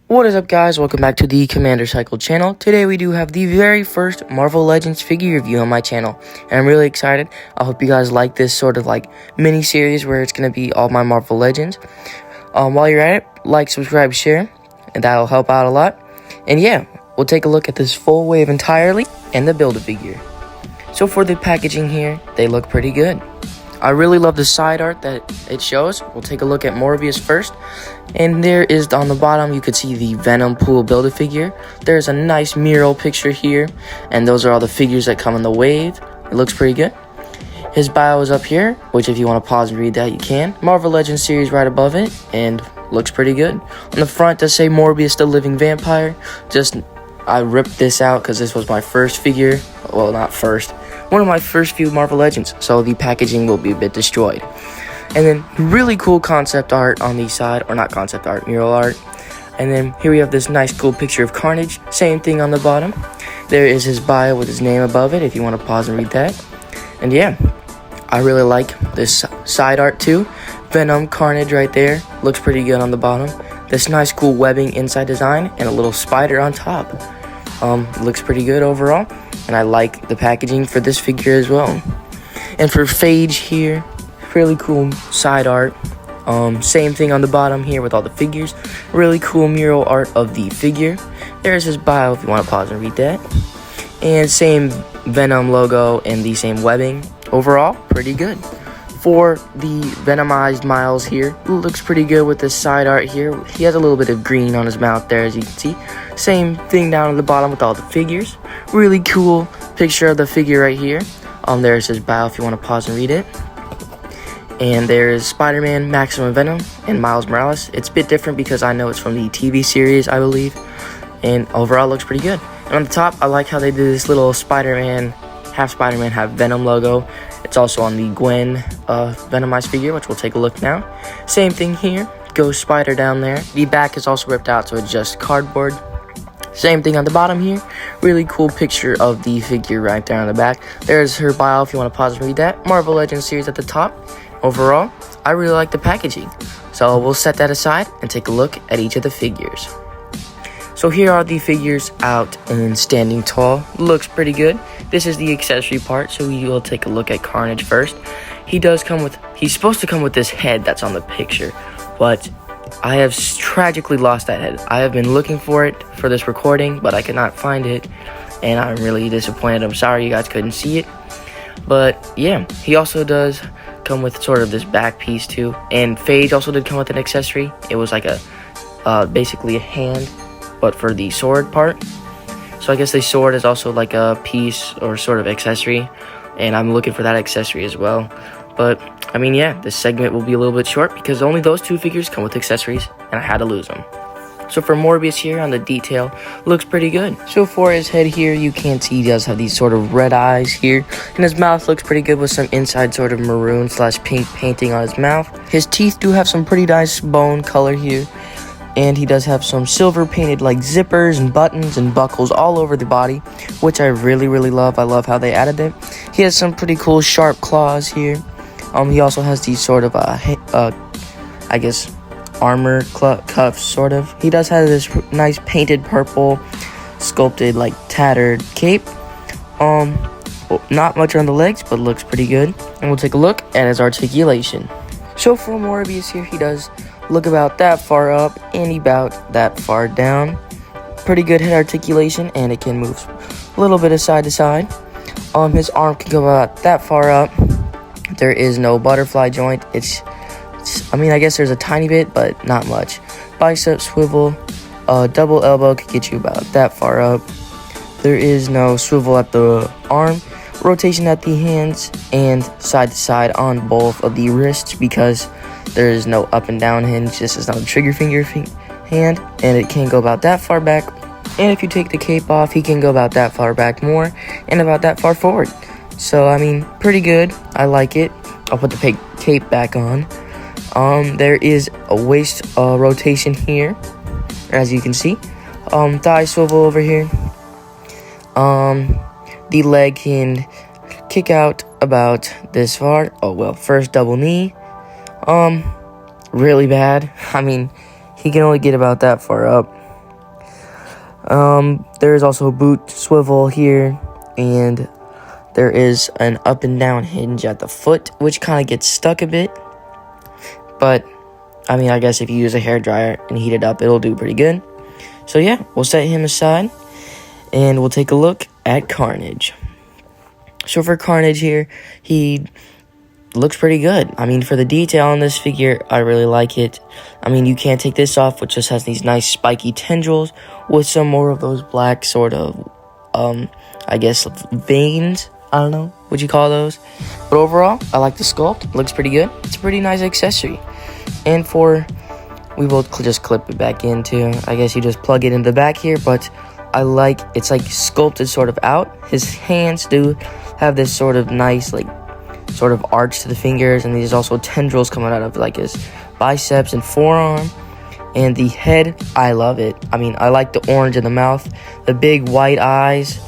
What is up, guys? Welcome back to the Commander Cycle channel. Today we do have the very first Marvel Legends figure review on my channel, and I'm really excited. I hope you guys like this sort of like mini series where it's going to be all my Marvel Legends. While you're at it, like, subscribe, share, and that'll help out a lot. And yeah, we'll take a look at this full wave entirely and the Build-A-Figure. So for the packaging here, they look pretty good. I really love the side art that it shows. We'll take a look at Morbius first. And there is, on the bottom, you could see the Venompool Build-A-Figure. There's a nice mural picture here. And those are all the figures that come in the wave. It looks pretty good. His bio is up here, which if you want to pause and read that, you can. Marvel Legends series right above it. And looks pretty good. On the front, does say Morbius the Living Vampire. I ripped this out because this was my first figure. Well, not first. One of my first few Marvel Legends, so the packaging will be a bit destroyed. And then really cool concept art on the side, or not concept art, mural art. And then here we have this nice cool picture of Carnage, same thing on the bottom. There is his bio with his name above it if you want to pause and read that. And yeah, I really like this side art too. Venom, Carnage right there, looks pretty good on the bottom. This nice cool webbing inside design and a little spider on top. Looks pretty good overall. And I like the packaging for this figure as well. And for phage here, really cool side art. Same thing on the bottom here with all the figures. Really cool mural art of the figure. There's his bio if you want to pause and read that. And same Venom logo and the same webbing. Overall, pretty good. For the Venomized Miles here, looks pretty good with the side art here. He has a little bit of green on his mouth there, as you can see. Same thing down at the bottom with all the figures. Really cool picture of the figure right here. There's his bio if you want to pause and read it. And there's Spider-Man, Maximum Venom, and Miles Morales. It's a bit different because I know it's from the TV series, I believe. And overall, looks pretty good. And on the top, I like how they did this little Spider-Man, half Venom logo. It's also on the Gwen Venomized figure, which we'll take a look now. Same thing here. Ghost Spider down there. The back is also ripped out, so it's just cardboard. Same thing on the bottom here. Really cool picture of the figure right there on the back. There's her bio if you want to pause and read that. Marvel Legends series at the top. Overall, I really like the packaging. So we'll set that aside and take a look at each of the figures. So here are the figures out and standing tall. Looks pretty good. This is the accessory part, so we will take a look at Carnage first. He's supposed to come with this head that's on the picture, but I have tragically lost that head. I have been looking for it for this recording, but I could not find it, and I'm really disappointed. I'm sorry you guys couldn't see it, but yeah, he also does come with sort of this back piece too, and phage also did come with an accessory. It was like basically a hand, but for the sword part. So I guess the sword is also like a piece or sort of accessory, and I'm looking for that accessory as well. But I mean, yeah, this segment will be a little bit short because only those two figures come with accessories, and I had to lose them. So for Morbius here on the detail, looks pretty good. So for his head here, you can see he does have these sort of red eyes here, and his mouth looks pretty good with some inside sort of maroon / pink painting on his mouth. His teeth do have some pretty nice bone color here. And he does have some silver painted like zippers and buttons and buckles all over the body, which I really love. I love how they added it. He has some pretty cool sharp claws here. He also has these sort of I guess armor cuffs sort of. He does have this nice painted purple sculpted like tattered cape. Not much on the legs, but looks pretty good. And we'll take a look at his articulation. So for Morbius here, he does look about that far up and about that far down. Pretty good head articulation, and it can move a little bit of side to side. His arm can go about that far up. There is no butterfly joint. I mean, I guess there's a tiny bit, but not much. Bicep swivel, double elbow could get you about that far up. There is no swivel at the arm. Rotation at the hands and side to side on both of the wrists because there is no up and down hinge. This is not a trigger finger hand, and it can go about that far back. And if you take the cape off, he can go about that far back more and about that far forward. So, I mean, pretty good. I like it. I'll put the cape back on. There is a waist rotation here, as you can see. Thigh swivel over here. The leg can kick out about this far. Oh, well, first double knee. Really bad. I mean, he can only get about that far up. There is also a boot swivel here, and there is an up and down hinge at the foot, which kind of gets stuck a bit. But, I mean, I guess if you use a hairdryer and heat it up, it'll do pretty good. So yeah, we'll set him aside, and we'll take a look at Carnage. So for Carnage here, he looks pretty good. I mean, for the detail on this figure, I really like it. I mean, you can't take this off, which just has these nice spiky tendrils with some more of those black sort of, I guess, veins. I don't know what you call those. But overall, I like the sculpt. It looks pretty good. It's a pretty nice accessory. And we will just clip it back into, I guess you just plug it in the back here, but it's like sculpted sort of out. His hands do have this sort of nice, like, sort of arch to the fingers, and there's also tendrils coming out of like his biceps and forearm. And the head, I love it. I mean, I like the orange in the mouth, the big white eyes,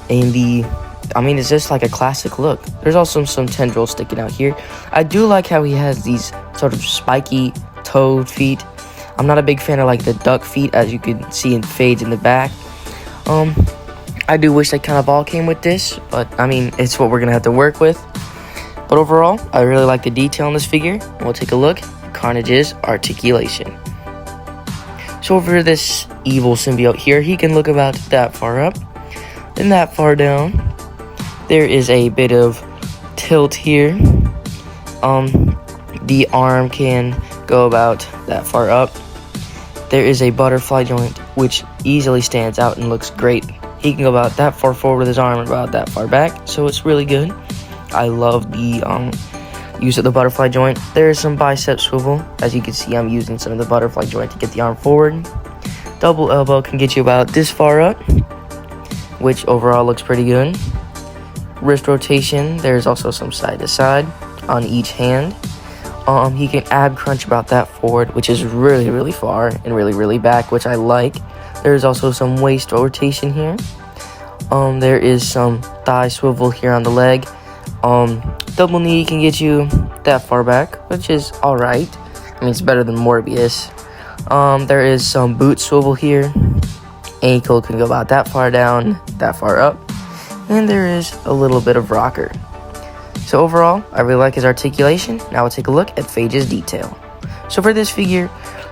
and it's just like a classic look. There's also some tendrils sticking out here. I do like how he has these sort of spiky toed feet. I'm not a big fan of like the duck feet, as you can see in phage in the back. I do wish they kind of all came with this, but I mean, it's what we're gonna have to work with. But overall, I really like the detail on this figure. And we'll take a look at Carnage's articulation. So over this evil symbiote here, he can look about that far up, then that far down. There is a bit of tilt here. The arm can go about that far up. There is a butterfly joint, which easily stands out and looks great. He can go about that far forward with his arm and about that far back, so it's really good. I love the use of the butterfly joint. There is some bicep swivel. As you can see, I'm using some of the butterfly joint to get the arm forward. Double elbow can get you about this far up, which overall looks pretty good. Wrist rotation, there's also some side to side on each hand. He can ab crunch about that forward, which is really, really far, and really, really back, which I like. There's also some waist rotation here. There is some thigh swivel here on the leg. Double knee can get you that far back, which is alright. I mean, it's better than Morbius. There is some boot swivel here. Ankle can go about that far down, that far up. And there is a little bit of rocker. So overall, I really like his articulation. Now we'll take a look at Phage's detail. So for this figure,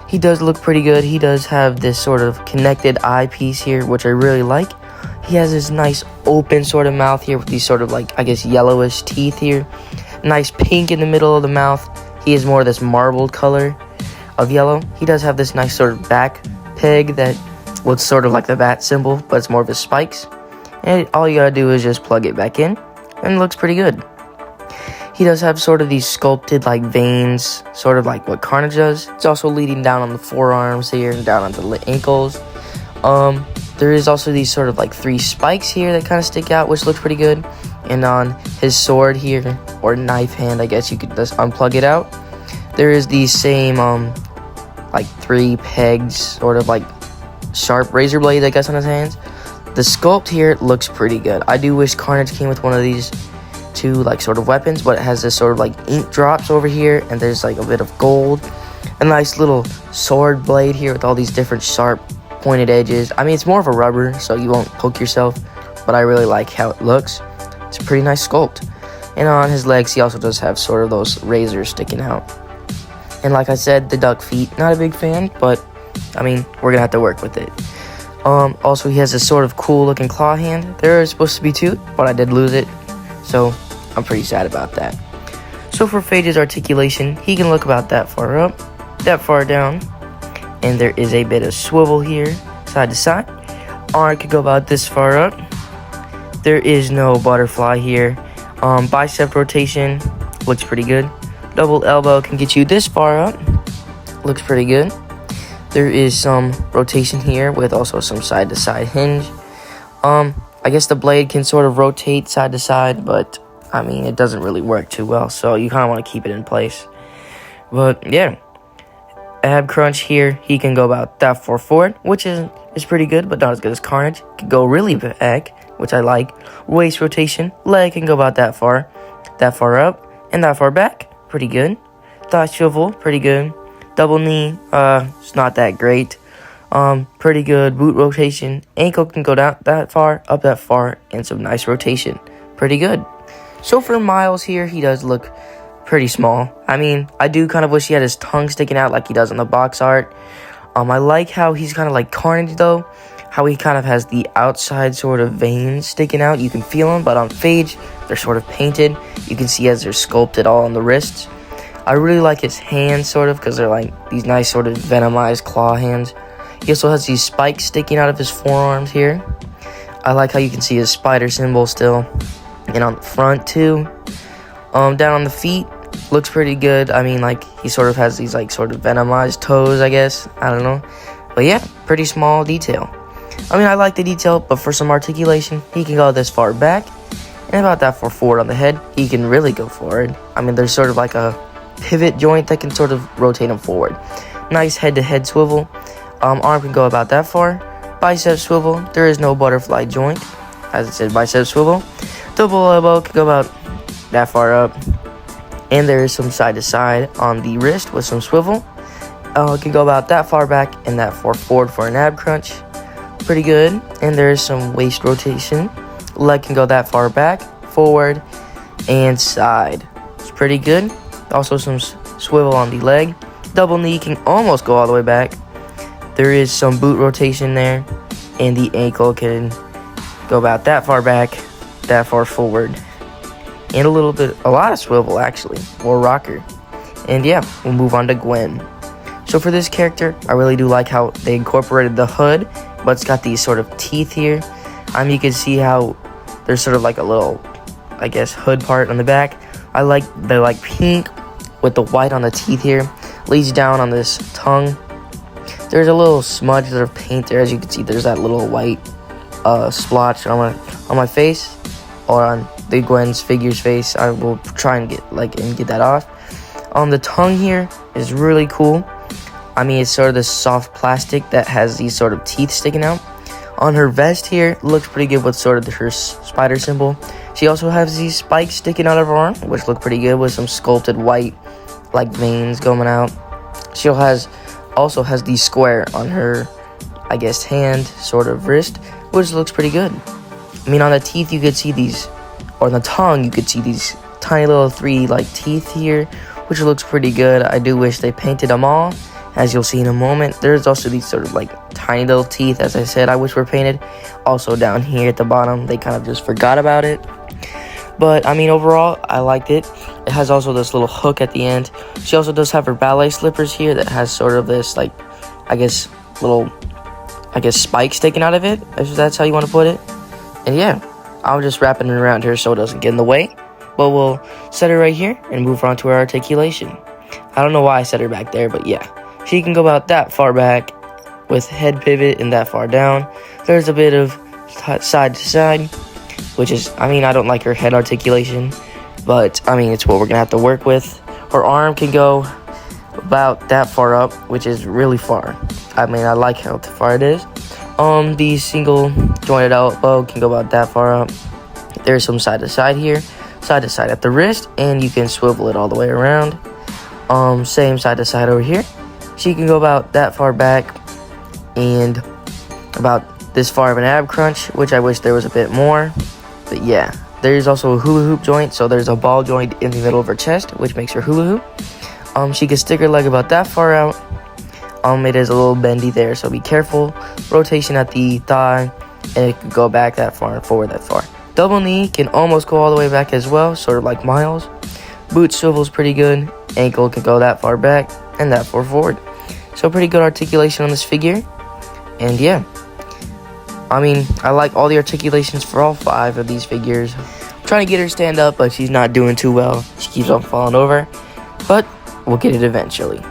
he does look pretty good. He does have this sort of connected eye piece here, which I really like. He has this nice open sort of mouth here with these sort of like, I guess, yellowish teeth here. Nice pink in the middle of the mouth. He is more of this marbled color of yellow. He does have this nice sort of back peg that looks sort of like the bat symbol, but it's more of his spikes. And all you gotta do is just plug it back in, and it looks pretty good. He does have sort of these sculpted like veins, sort of like what Carnage does. It's also leading down on the forearms here and down on the ankles. There is also these sort of like 3 spikes here that kind of stick out, which looks pretty good. And on his sword here, or knife hand, I guess you could just unplug it out. There is these same like 3 pegs, sort of like sharp razor blades, I guess, on his hands. The sculpt here looks pretty good. I do wish Carnage came with one of these 2 like sort of weapons, but it has this sort of like ink drops over here, and there's like a bit of gold. A nice little sword blade here with all these different sharp pointed edges. I mean, it's more of a rubber, so you won't poke yourself, but I really like how it looks. It's a pretty nice sculpt. And on his legs, he also does have sort of those razors sticking out. And like I said, the duck feet, not a big fan, but I mean, we're gonna have to work with it. Also, he has this sort of cool looking claw hand. There is supposed to be 2, but I did lose it, so I'm pretty sad about that. So for Phage's articulation, he can look about that far up, that far down, and there is a bit of swivel here, side to side. Arm could go about this far up. There is no butterfly here. Bicep rotation looks pretty good. Double elbow can get you this far up. Looks pretty good. There is some rotation here with also some side to side hinge. I guess the blade can sort of rotate side to side, but I mean, it doesn't really work too well, so you kind of want to keep it in place. But yeah, ab crunch here, he can go about that far forward, which is pretty good, but not as good as Carnage. Can go really back, which I like. Waist rotation, leg can go about that far up, and that far back, pretty good. Thigh swivel, pretty good. Double knee, it's not that great. Pretty good boot rotation. Ankle can go down that far, up that far, and some nice rotation. Pretty good. So for Miles here, he does look pretty small. I mean, I do kind of wish he had his tongue sticking out like he does in the box art. I like how he's kind of like Carnage though. How he kind of has the outside sort of veins sticking out. You can feel them, but on Phage, they're sort of painted. You can see as they're sculpted all on the wrists. I really like his hands sort of because they're like these nice sort of venomized claw hands. He also has these spikes sticking out of his forearms here. I like how you can see his spider symbol still. And on the front too. Down on the feet, looks pretty good. I mean, like, he sort of has these like sort of venomized toes, I guess. I don't know. But yeah, pretty small detail. I mean, I like the detail, but for some articulation, he can go this far back. And about that far forward on the head, he can really go forward. I mean, there's sort of like a pivot joint that can sort of rotate him forward. Nice head-to-head swivel. Arm can go about that far. Bicep swivel. There is no butterfly joint. As it said, bicep swivel. Double elbow can go about that far up. And there is some side-to-side on the wrist with some swivel. It can go about that far back and that far forward for an ab crunch. Pretty good. And there is some waist rotation. Leg can go that far back, forward, and side. It's pretty good. Also some swivel on the leg. Double knee can almost go all the way back. There is some boot rotation there. And the ankle can go about that far back, that far forward. And a lot of swivel actually, or rocker. And yeah, we'll move on to Gwen. So for this character, I really do like how they incorporated the hood, but it's got these sort of teeth here. You can see how there's sort of like a little, I guess, hood part on the back. I like the like pink with the white on the teeth here. Lays down on this tongue. There's a little smudge of paint there, as you can see. There's that little white splotch on my face, or on the Gwen's figure's face. I will try and get that off. On the tongue here is really cool. I mean, it's sort of this soft plastic that has these sort of teeth sticking out. On her vest here, looks pretty good with sort of her spider symbol. She also has these spikes sticking out of her arm, which look pretty good with some sculpted white, like, veins going out. She also has these square on her, I guess, hand, sort of wrist, which looks pretty good. I mean, on the teeth, you could see these, or on the tongue, you could see these tiny little 3, like, teeth here, which looks pretty good. I do wish they painted them all. As you'll see in a moment, there's also these sort of like tiny little teeth, as I said, I wish were painted. Also down here at the bottom, they kind of just forgot about it. But I mean, overall, I liked it. It has also this little hook at the end. She also does have her ballet slippers here that has sort of this like, I guess, spike sticking out of it, if that's how you want to put it. And yeah, I'm just wrapping it around here so it doesn't get in the way. But we'll set her right here and move on to her articulation. I don't know why I set her back there, but yeah. She can go about that far back with head pivot and that far down. There's a bit of side to side, which is, I mean, I don't like her head articulation, but I mean, it's what we're going to have to work with. Her arm can go about that far up, which is really far. I mean, I like how far it is. The single jointed elbow can go about that far up. There's some side to side here, side to side at the wrist, and you can swivel it all the way around. Same side to side over here. She can go about that far back and about this far of an ab crunch, which I wish there was a bit more. But yeah, there's also a hula hoop joint, so there's a ball joint in the middle of her chest, which makes her hula hoop. She can stick her leg about that far out. It is a little bendy there, so be careful. Rotation at the thigh, and it can go back that far and forward that far. Double knee can almost go all the way back as well, sort of like Miles. Boot swivel's pretty good. Ankle can go that far back and that far forward. So pretty good articulation on this figure. And yeah, I mean, I like all the articulations for all 5 of these figures. I'm trying to get her stand up, but she's not doing too well. She keeps on falling over, but we'll get it eventually.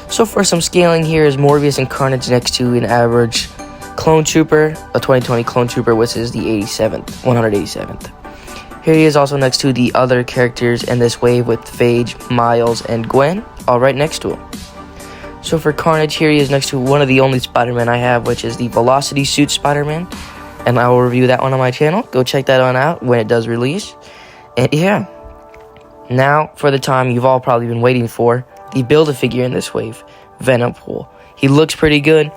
So for some scaling, here is Morbius and Carnage next to an average clone trooper, a 2020 clone trooper, which is the 187th. Here he is also next to the other characters in this wave with Phage, Miles, and Gwen, all right next to him. So for Carnage, here he is next to one of the only Spider-Man I have, which is the Velocity Suit Spider-Man. And I will review that one on my channel. Go check that one out when it does release. And yeah, now for the time you've all probably been waiting for, the Build-A-Figure in this wave, Venompool. He looks pretty good.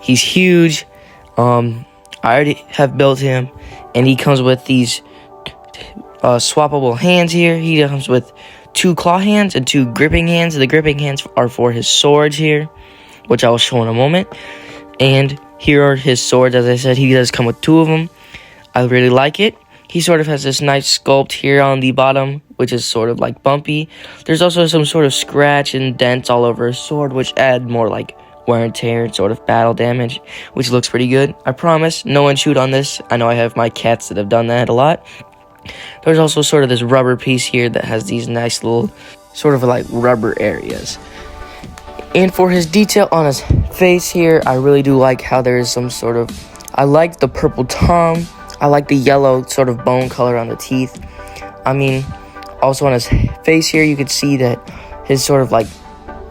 He's huge. I already have built him, and he comes with these swappable hands here. He comes with 2 claw hands and 2 gripping hands. The gripping hands are for his swords here, which I will show in a moment. And here are his swords. As I said, he does come with 2 of them. I really like it. He sort of has this nice sculpt here on the bottom, which is sort of like bumpy. There's also some sort of scratch and dents all over his sword, which add more like wear and tear and sort of battle damage, which looks pretty good. I promise, no one chewed on this. I know I have my cats that have done that a lot. There's also sort of this rubber piece here that has these nice little sort of like rubber areas. And for his detail on his face here, I really do like how there is some sort of, I like the purple tongue. I like the yellow sort of bone color on the teeth. I mean, also on his face here, you can see that his sort of like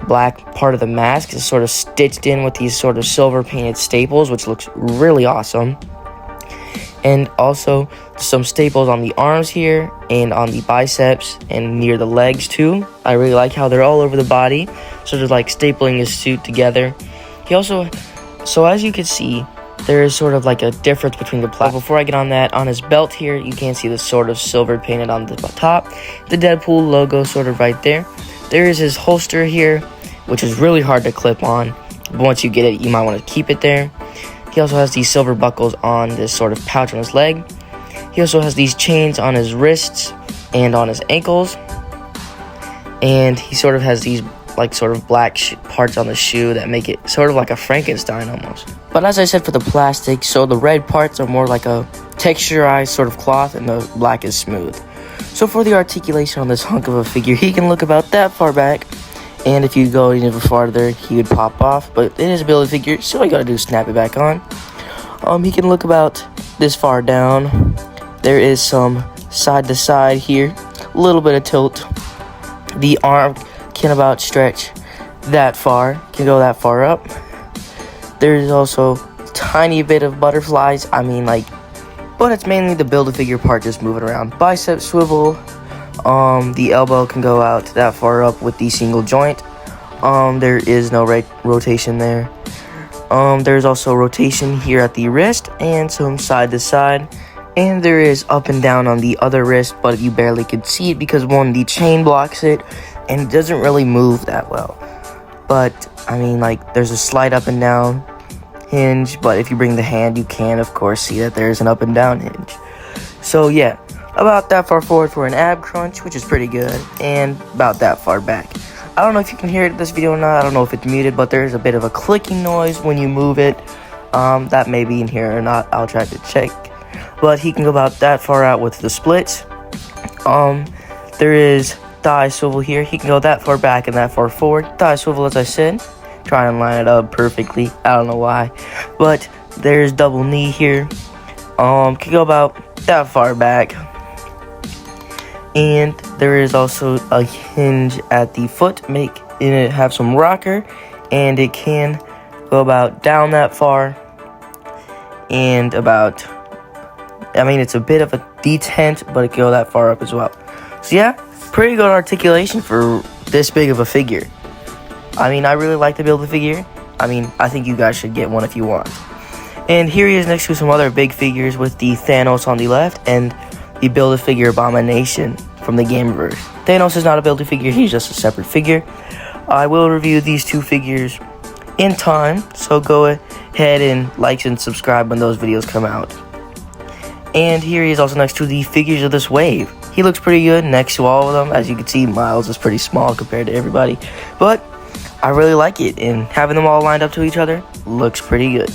black part of the mask is sort of stitched in with these sort of silver painted staples, which looks really awesome. And also some staples on the arms here and on the biceps and near the legs too. I really like how they're all over the body, sort of like stapling his suit together. He also, so as you can see, there is sort of like a difference between the plastic. Before I get on that, on his belt here, you can see the sort of silver painted on the top. The Deadpool logo sort of right there. There is his holster here, which is really hard to clip on. But once you get it, you might want to keep it there. He also has these silver buckles on this sort of pouch on his leg. He also has these chains on his wrists and on his ankles. And he sort of has these like sort of black parts on the shoe that make it sort of like a Frankenstein almost. But as I said for the plastic, so the red parts are more like a texturized sort of cloth and the black is smooth. So for the articulation on this hunk of a figure, he can look about that far back. And if you go even farther, he would pop off. But it is a build figure, so all you gotta do is snap it back on. He can look about this far down. There is some side to side here, a little bit of tilt. The arm can about stretch that far, can go that far up. There's also tiny bit of butterflies, but it's mainly the build-a-figure part just moving around. Bicep swivel, the elbow can go out that far up with the single joint. There is no rotation there. There's also rotation here at the wrist and some side to side. And there is up and down on the other wrist, but you barely could see it because the chain blocks it and it doesn't really move that well. But there's a slight up and down hinge, but if you bring the hand, you can of course see that there's an up and down hinge. So yeah, about that far forward for an ab crunch, which is pretty good, and about that far back. I don't know if you can hear it in this video or not. I don't know if it's muted, but there's a bit of a clicking noise when you move it. That may be in here or not. I'll try to check. But he can go about that far out with the splits. There is thigh swivel here. He can go that far back and that far forward. Thigh swivel, as I said. Try and line it up perfectly. I don't know why. But there's double knee here. Can go about that far back. And there is also a hinge at the foot, make it have some rocker, and it can go about down that far, and about, it's a bit of a detent, but it can go that far up as well. So yeah, pretty good articulation for this big of a figure. I really like to build a figure. I think you guys should get one if you want. And here he is next to some other big figures with the Thanos on the left and the Build-A-Figure Abomination from the Gamerverse. Thanos is not a Build-A-Figure, he's just a separate figure. I will review these two figures in time, so go ahead and like and subscribe when those videos come out. And here he is also next to the figures of this wave. He looks pretty good next to all of them. As you can see, Miles is pretty small compared to everybody, but I really like it, and having them all lined up to each other looks pretty good.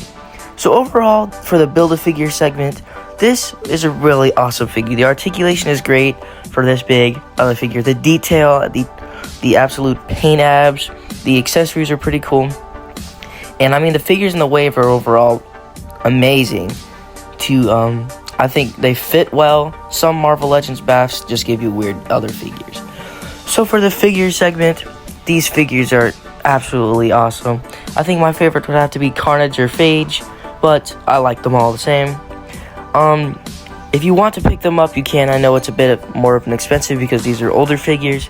So overall, for the Build-A-Figure segment, this is a really awesome figure. The articulation is great for this big of a figure. The detail, the absolute paint abs, the accessories are pretty cool. And the figures in the wave are overall amazing. I think they fit well. Some Marvel Legends baths just give you weird other figures. So for the figure segment, these figures are absolutely awesome. I think my favorite would have to be Carnage or Phage, but I like them all the same. If you want to pick them up, you can. I know it's a bit more of an expensive because these are older figures,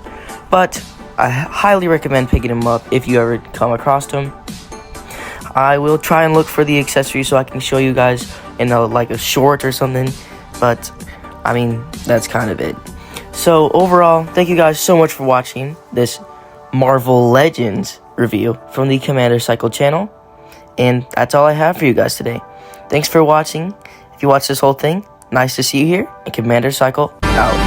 but I highly recommend picking him up if you ever come across him. I will try and look for the accessory so I can show you guys in a short or something, but I mean, that's kind of it. So overall, thank you guys so much for watching this Marvel Legends review from the Commander Cycle channel, and that's all I have for you guys today. Thanks for watching. If you watched this whole thing, nice to see you here, and Commander Cycle out.